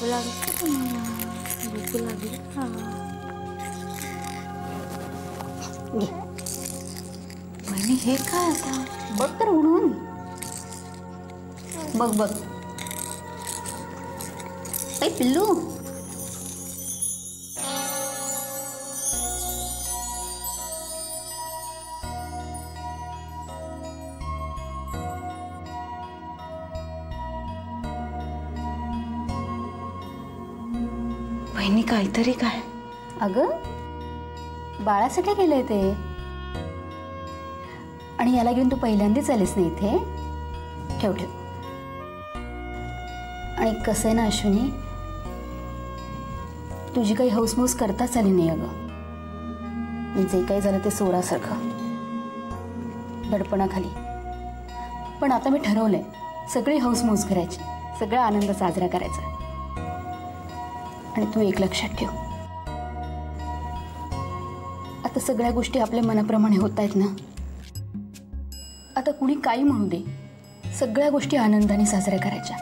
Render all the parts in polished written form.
भूक लागली का तुम्हाला? भूक लागली का? बहिणी हे काय आता? बघ तर म्हणून बघ बघ ऐ पिल्लू, बहिणी काहीतरी काय? अगं बाळासाठी केलंय ते, आणि याला घेऊन तू पहिल्यांदाच आलीस ना इथे. ठेव ठेव. आणि कसं आहे ना अश्विनी, तुझी काही हौसमौस करताच आली नाही अगं. जे काही झालं ते सोरासारखं दडपणाखाली. पण आता मी ठरवलंय सगळी हौसमौस करायची, सगळा आनंद साजरा करायचा. आणि तू एक लक्षात ठेव, आता सगळ्या गोष्टी आपल्या मनाप्रमाणे होत आहेत ना. आता कुणी काही म्हणू दे, सगळ्या गोष्टी आनंदाने साजऱ्या करायच्या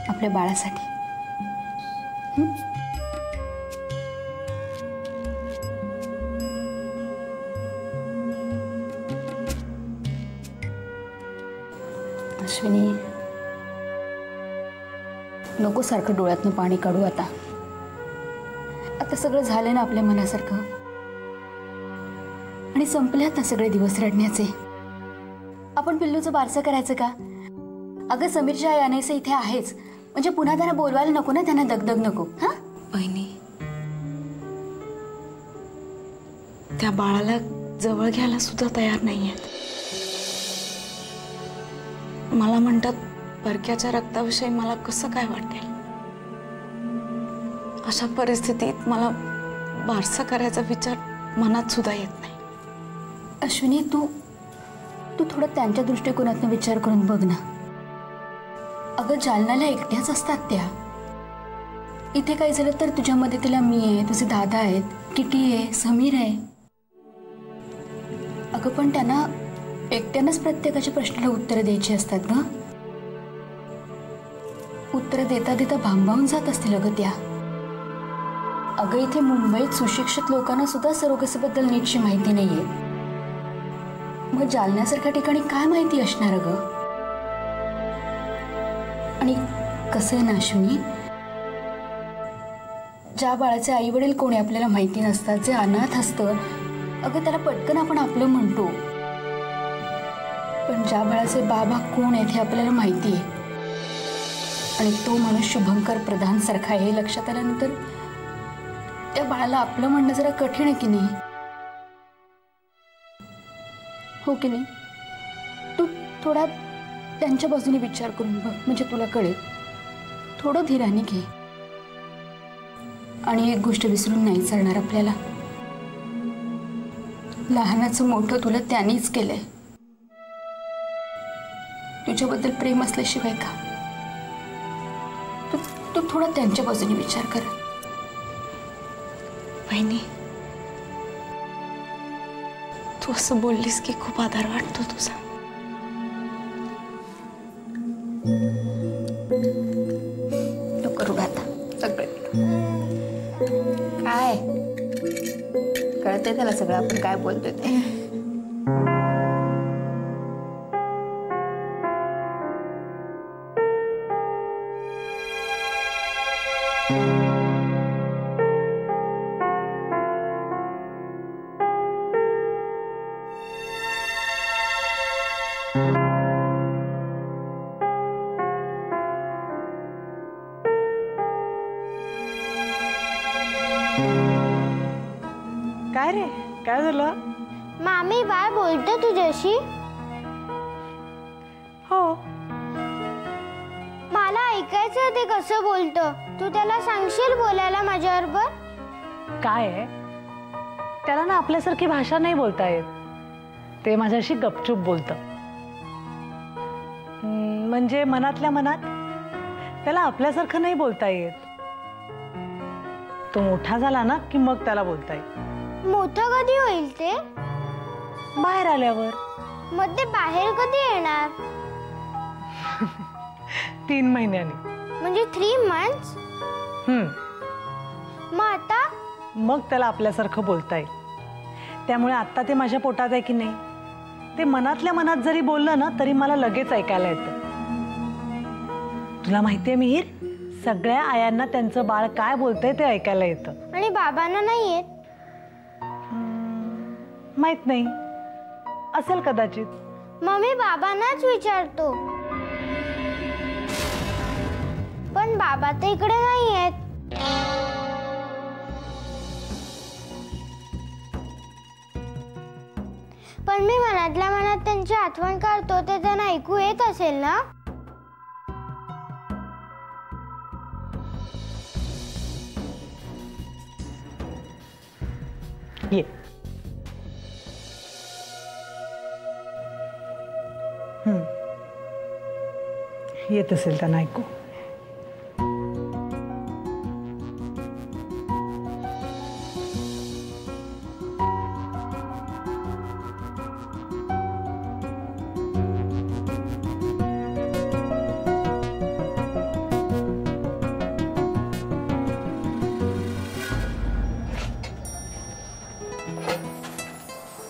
आपल्या बाळासाठी. अश्विनी, नको सारखं डोळ्यातनं पाणी काढू. आता आता सगळं झालं ना आपल्या मनासारखं, आणि संपल्यात ना सगळे दिवस रडण्याचे. आपण पिल्लूचं बारसं करायचं का? अगं समीरच्या आई अनैसे इथे आहेच, म्हणजे पुन्हा त्यांना बोलवायला नको ना, त्यांना दगदग नको. हा बहिणी, त्या बाळाला जवळ घ्यायला सुद्धा तयार नाहीयेत. मला म्हणतात परक्याच्या रक्ताविषयी मला कसं काय वाटेल. अशा परिस्थितीत मला बारसं करायचा विचार मनात सुद्धा येत नाही. अश्विनी, तू थोडं त्यांच्या दृष्टिकोनातून विचार करून बघ ना. अगं जालन्याला एकट्याच असतात त्या. इथे काही झालं तर तुझ्या मदतीला मी आहे, तुझे दादा आहेत, किटी आहे, समीर आहे. अगं पण त्यांना एकट्यानंच प्रत्येकाच्या प्रश्नाला उत्तरं द्यायची असतात ग. उत्तरं देता देता भांबावून जात असतील अगं त्या. अगं इथे मुंबईत सुशिक्षित लोकांना सुद्धा सरोगसीबद्दल नीटशी माहिती नाहीये. मग जालन्यासारख्या ठिकाणी काय माहिती असणार अगं? आणि कसं आहे ना अश्विनी, ज्या बाळाचे आई वडील कोणी आपल्याला माहिती नसतात, जे अनाथ असतं, अगं त्याला पटकन आपण आपलं म्हणतो. पण ज्या बाळाचे बाबा कोण आहेत हे आपल्याला माहिती आहे, आणि तो माणूस शुभंकर प्रधान सारखा आहे हे लक्षात आल्यानंतर त्या बाळाला आपलं म्हणणं जरा कठीण आहे की नाही? हो की नाही? तू थोडा त्यांच्या बाजूने विचार करून बघ, म्हणजे तुला कळेल. थोडं धीराने घे. आणि एक गोष्ट विसरून नाही चालणार आपल्याला, लहानाचं मोठं तुला त्यानेच केलंय. तुझ्याबद्दल प्रेम असल्याशिवाय का? तू थोडा त्यांच्या बाजूने विचार कर. बहिणी, तू असं बोललीस की खूप आधार वाटतो तुझा. तो करू आता सगळं काय कळतंय त्याला, सगळं आपण काय बोलतोय ते. काय रे, काय झालं? मामी बाळ बोलतो तुझ्याशी? हो. मला ऐकायचं ते कसं बोलतो. तू त्याला सांगशील बोलायला माझ्याबरोबर? काय आहे, त्याला ना आपल्यासारखी भाषा नाही बोलता येत. ते माझ्याशी गपचूप बोलतं. म्हणजे मनातल्या मनात त्याला आपल्यासारखं नाही बोलता येत. तो मोठा झाला ना की मग त्याला बोलता येईल. मोठं कधी होईल ते? बाहेर आल्यावर. मग ते बाहेर कधी येणार? 3 महिन्यांनी. म्हणजे 3 months? मग आता? मग त्याला आपल्यासारखं बोलता येईल. त्यामुळे आत्ता ते माझ्या पोटात आहे की नाही, ते मनातल्या मनात जरी बोललं ना तरी मला लगेच ऐकायला येतं. तुला माहितीये मिहीर, सगळ्या आयांना त्यांचं बाळ काय बोलतंय ते ऐकायला येतं. आणि बाबांना नाही येत? माहित नाही, असेल कदाचित. मग मी बाबांनाच विचारतो. पण बाबा तर इकडे नाही आहेत. पण मी मनातल्या मनात त्यांची आठवण काढतो ते त्यांना ऐकू येत असेल ना? ये. येत असेल त्यांना ऐकू.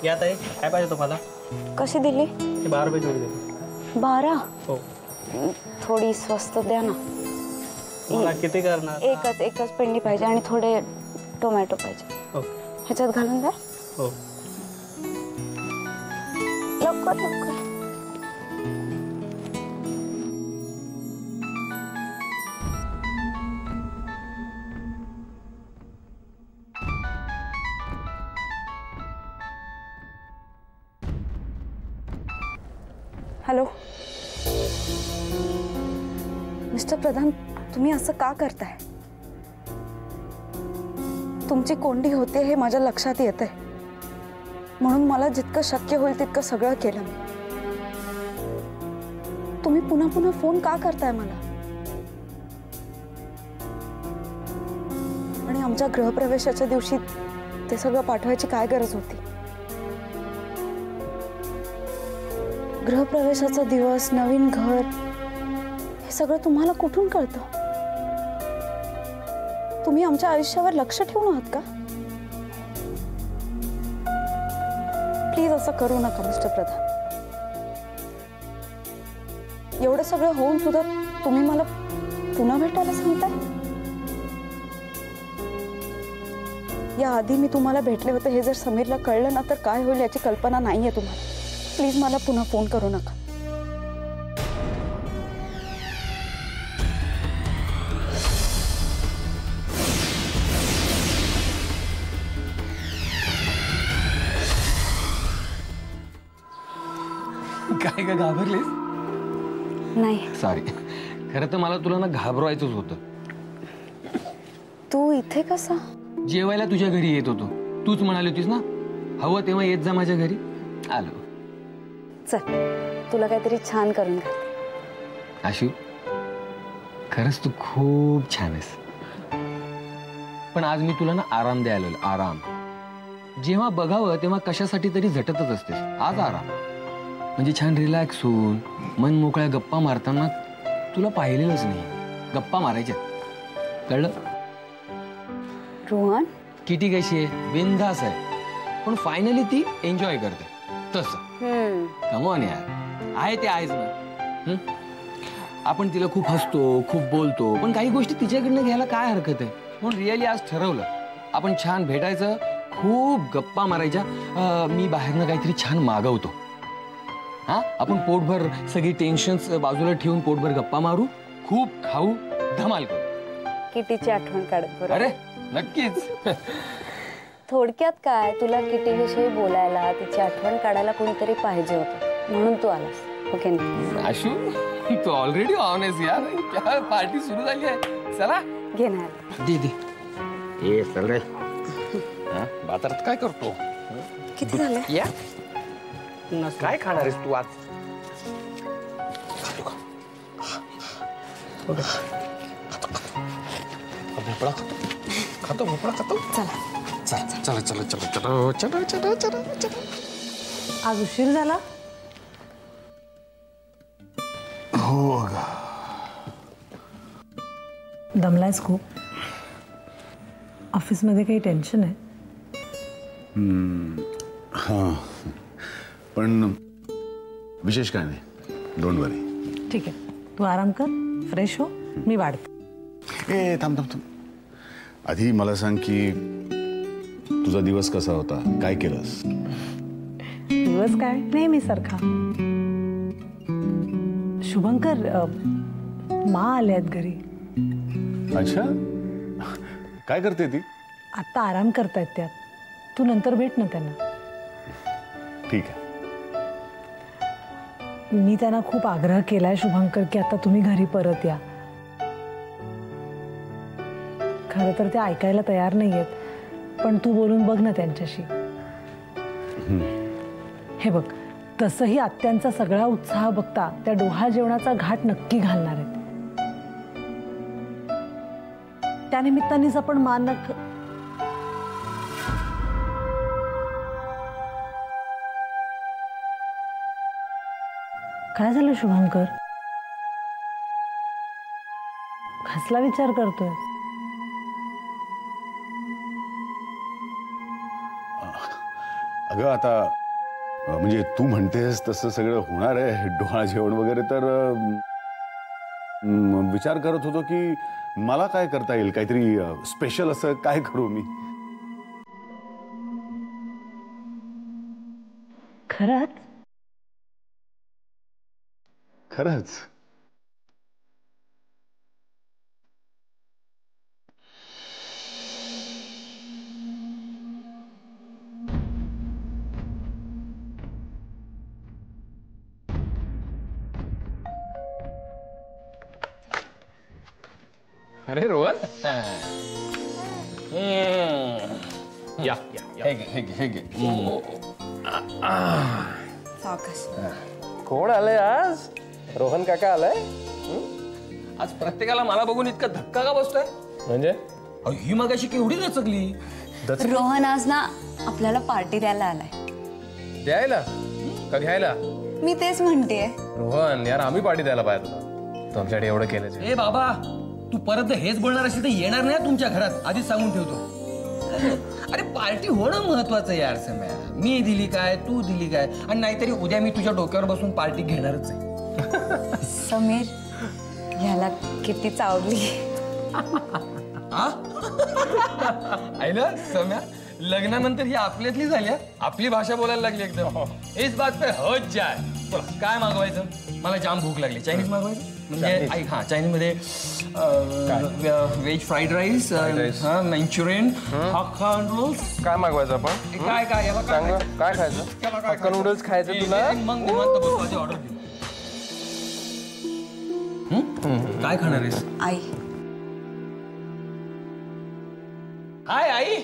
या ताई, काय पाहिजे तुम्हाला? कशी दिली? 12 रुपये जोडी देतो. 12? हो. थोडी स्वस्त द्या ना. मला किती करणार? एकच पेंडी पाहिजे आणि थोडे टोमॅटो पाहिजे. हो. ह्याच्यात घालून द्या. हो. लवकर लवकर. हॅलो मिस्टर प्रधान, तुम्ही असं का करताय? तुमची कोंडी होते हे माझ्या लक्षात येतंय, म्हणून मला जितकं शक्य होईल तितकं सगळं केलं मी. तुम्ही पुन्हा पुन्हा फोन का करताय मला? आणि आमच्या गृहप्रवेशाच्या दिवशी ते सगळं पाठवायची काय गरज होती? गृहप्रवेशाचा दिवस, नवीन घर, हे सगळं तुम्हाला कुठून कळतं? तुम्ही आमच्या आयुष्यावर लक्ष ठेवून आहात का? प्लीज असं करू नका मिस्टर प्रधान. एवढं सगळं होऊन सुद्धा तुम्ही मला पुन्हा भेटायला सांगताय? या आधी मी तुम्हाला भेटले होते हे जर समीरला कळलं ना तर काय होईल याची कल्पना नाहीये तुम्हाला. प्लीज मला पुन्हा फोन करू नका. काय का घाबरलीस? नाही. सॉरी, खरं तर मला तुला ना घाबरवायचंच होतं. तू इथे कसा? जेवायला तुझ्या घरी येत होतो. तूच म्हणाली होतीस ना हवं तेव्हा येत जा माझ्या घरी. आलो. चल, तुला काहीतरी छान करून घाल. आशू, खरंच तू खूप छान आहेस. पण आज मी तुला ना आराम द्यायला आलो. आराम. जेव्हा बघावं तेव्हा कशासाठी तरी झटतच असतेस. आज आराम म्हणजे छान रिलॅक्स होऊन मन मोकळ्या गप्पा मारताना तुला पाहिलेलंच नाही. गप्पा मारायच्या, कळलं? रोहन, किटी कशी आहे? बिनधास्त आहे, पण फायनली ती एन्जॉय करते. तसं कमॉन यार, आहे ते आहेच ना. आपण तिला खूप हसतो, खूप बोलतो, पण काही गोष्टी तिच्याकडनं घ्यायला काय हरकत आहे? म्हणून रिअली आज ठरवलं आपण छान भेटायचं, खूप गप्पा मारायच्या. मी बाहेरनं काहीतरी छान मागवतो. हा, आपण पोटभर सगळी टेन्शन्स बाजूला ठेवून पोटभर गप्पा मारू, खूप खाऊ, धमाल करू. किटीची आठवण काढत बरं. अरे नक्कीच. थोडक्यात काय, तुला किटीविषयी बोलायला, तिची आठवण काढायला कोणीतरी पाहिजे होतं, म्हणून तू आलास. ओके ना? आशू, तू ऑलरेडी ऑन आहेस यार. क्या पार्टी सुरू झाली आहे. चला घेणार. दीदी ये चल रे. बाजारात काय करतो? किती झाले? या काय खाणार आहेस तू आज? भोपळा खातो. भोपळा खातो. चला चला चला चला चला चला चला चला चला चला. आज उशीर झाला. हो दमलायस खूप? ऑफिसमध्ये काही टेन्शन आहे? हां, पण विशेष काय नाही. डोंट वरी. ठीक आहे, तू आराम कर, फ्रेश हो, मी वाढते. ए थांब थांब थांब. आधी मला सांग की तुझा दिवस कसा होता, काय केलंस? दिवस काय नेहमीसारखा. शुभंकर, मा आले आहेत घरी. अच्छा, काय करते ती? आत्ता आराम करतायत त्या. तू नंतर भेट ना त्यांना. ठीक आहे. मी त्यांना खूप आग्रह केलाय शुभंकर की आता तुम्ही घरी परत या. खरं तर ते ऐकायला तयार नाही आहेत, पण तू बोलून बघ ना त्यांच्याशी. हे बघ, तसंही आत्यांचा सगळा उत्साह बघता त्या डोहाळ जेवणाचा घाट नक्की घालणार आहेत. त्यानिमित्तानेच आपण मान काय झालं शुभंकर? कसला विचार करतोय? अगं आता म्हणजे तू म्हणतेस तसं सगळं होणार आहे, डोहाळ जेवण वगैरे, तर विचार करत होतो की मला काय करता येईल, काहीतरी स्पेशल असं काय करू मी. खरंच? खरंच? अरे रोहन, या हे घे हे घे हे घे. कोण आलंय आज? रोहन काका आलाय? आज प्रत्येकाला मला बघून इतका धक्का का बसतोय? म्हणजे अहो, ही मगाशी केवढी दचकली. रोहन आज ना आपल्याला पार्टी द्यायला आलाय. द्यायला का घ्यायला? मी तेच म्हणतेय. रोहन यार, आम्ही पार्टी द्यायला पाहिजे होतं. तुमच्याकडे एवढं केलं. ए बाबा, तू परत हेच बोलणार असेल तर येणार नाही तुमच्या घरात, आधीच सांगून ठेवतो. अरे पार्टी होणं महत्वाचं यार सम्या. मी दिली काय, तू दिली काय, आणि नाहीतरी उद्या मी तुझ्या डोक्यावर बसून पार्टी घेणारच आहे. समीर, ह्याला किती चावली. आईला सम्या, लग्नानंतर ही आपल्यातली झाली. आपली भाषा बोलायला लागली एकदम. इस बात पे हज जाय. बोला काय मागवायचं? मला जाम भूक लागली. चायनीज मागवायचं म्हणजे आई. हा, चायनीज मध्ये veg fried rice, Manchurian, hakka noodles. काय मागवायचं आपण? काय काय याला काय सांग, खायचं? काय खायचं? याला काय हक्का नूडल्स खायचं तुला? मग निवांत बसू, आधी ऑर्डर दे. काय खाणार आहेस? आई. हाय आई.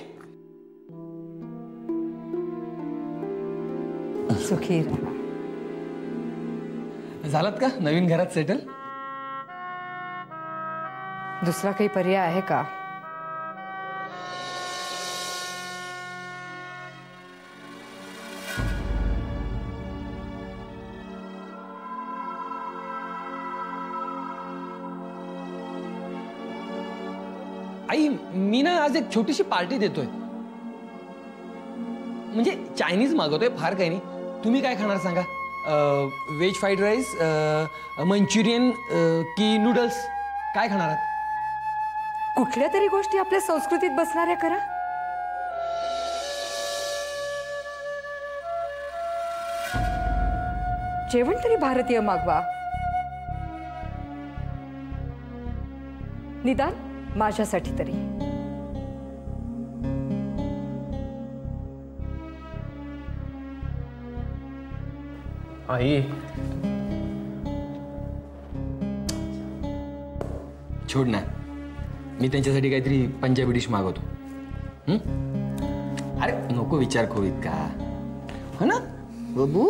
सुखी. झालात का नवीन घरात सेटल? दुसरा काही पर्याय आहे का? आई, मी ना आज एक छोटीशी पार्टी देतोय. म्हणजे चायनीज मागवतोय, फार काही नाही. तुम्ही काय खाणार सांगा? व्हेज फ्राईड राईस, मंचुरियन की नूडल्स? काय खाणार आहात? कुठल्या तरी गोष्टी आपल्या संस्कृतीत बसणाऱ्या करा. जेवण तरी भारतीय मागवा. निदान माझ्यासाठी तरी. आई, छोड ना, मी त्यांच्यासाठी काहीतरी पंजाबी डिश मागवतो. अरे नको विचार करू इतका, हो ना बाबू.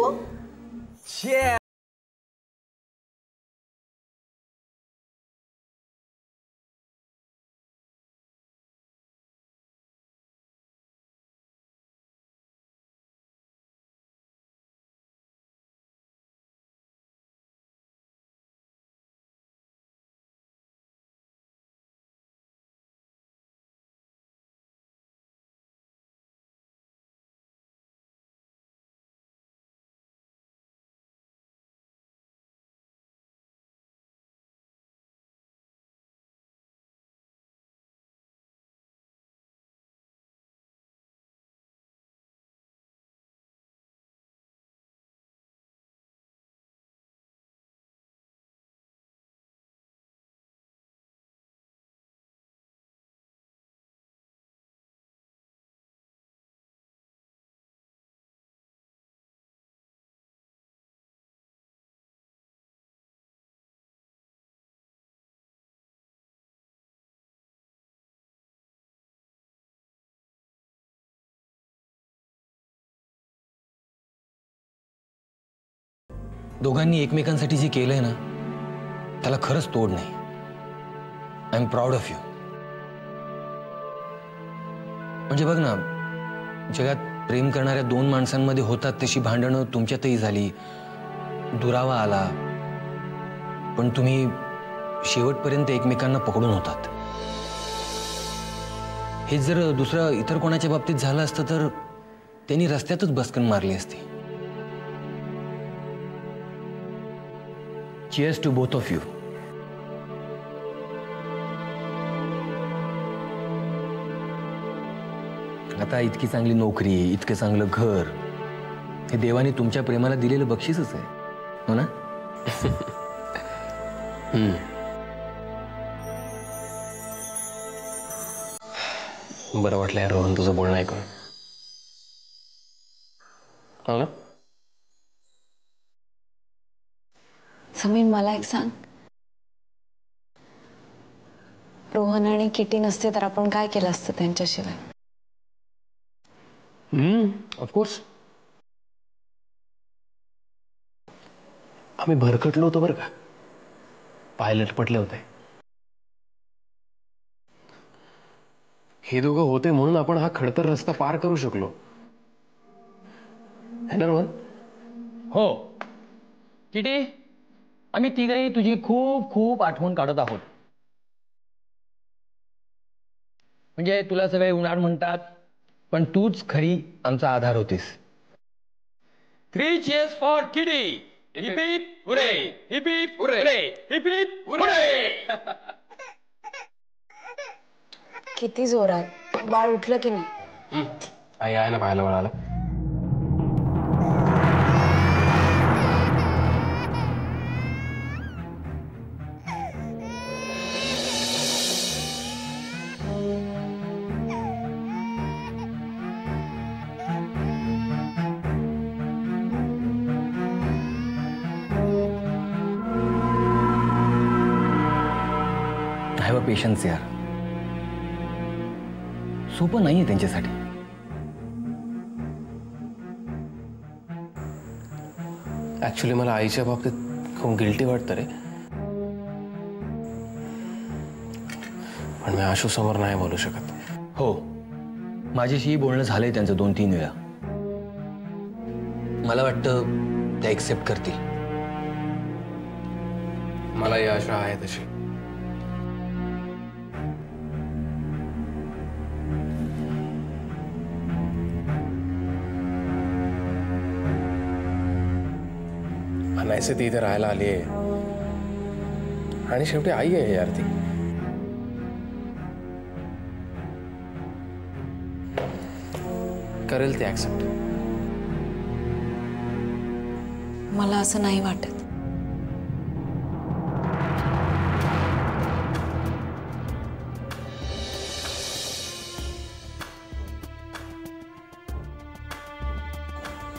दोघांनी एकमेकांसाठी जे केलंय ना त्याला खरंच तोड नाही. I am proud of you. म्हणजे बघ ना, जगात प्रेम करणाऱ्या दोन माणसांमध्ये होतात तशी भांडणं तुमच्यातही झाली, दुरावा आला, पण तुम्ही शेवटपर्यंत एकमेकांना पकडून होतात. हे जर दुसरं इतर कोणाच्या बाबतीत झालं असतं तर त्यांनी रस्त्यातच बसकन मारली असती. Cheers to both of you. आता इतकी चांगली नोकरी, इतकं चांगलं घर, हे देवाने तुमच्या प्रेमाला दिलेलं बक्षीसच आहे, हो ना? बरं वाटलं यार रोहन तुझं बोलणं ऐकून. हो ना? समीर, मला एक सांग, रोहन आणि किटी नसते तर आपण काय केलं असतं त्यांच्याशिवाय? ऑफकोर्स आम्ही भरकटलो होतो बरं का, पायलट पटले होते. हे दोघं होते म्हणून आपण हा खडतर रस्ता पार करू शकलो, है ना रोहन? हो किटी, आम्ही तिघही तुझी खूप खूप आठवण काढत आहोत. म्हणजे तुला सगळे उन्हाळ म्हणतात, पण तूच खरी आमचा आधार होतीस. 3 cheers for Kitty. Hip hip hooray, hip hip hooray, hip hip hooray. किती जोरात. बाळ उठलं की नाही? आई आहे ना पाहायला वळाला. हॅव अ पेशन्स यार, सोपं नाहीये त्यांच्यासाठी. ऍक्च्युली मला आईच्या बाबतीत खूप गिल्टी वाटतं रे, पण मी आशू समोर नाही बोलू शकत. हो, माझ्याशीही बोलणं झालंय त्यांचं 2-3 वेळा. मला वाटतं ते एक्सेप्ट करतील. मला ही आशा आहे तशी. अनायसे ती इथे राहायला आली आहे आणि शेवटी आई आहे यार ती. करेल ती ऍक्सेप्ट. मला असं नाही वाटत.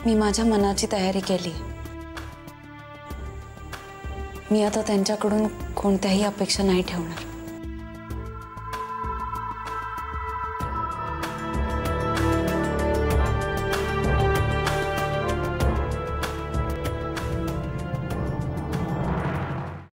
मी माझ्या मनाची तयारी केली. मी आता त्यांच्याकडून कोणत्याही अपेक्षा नाही ठेवणार.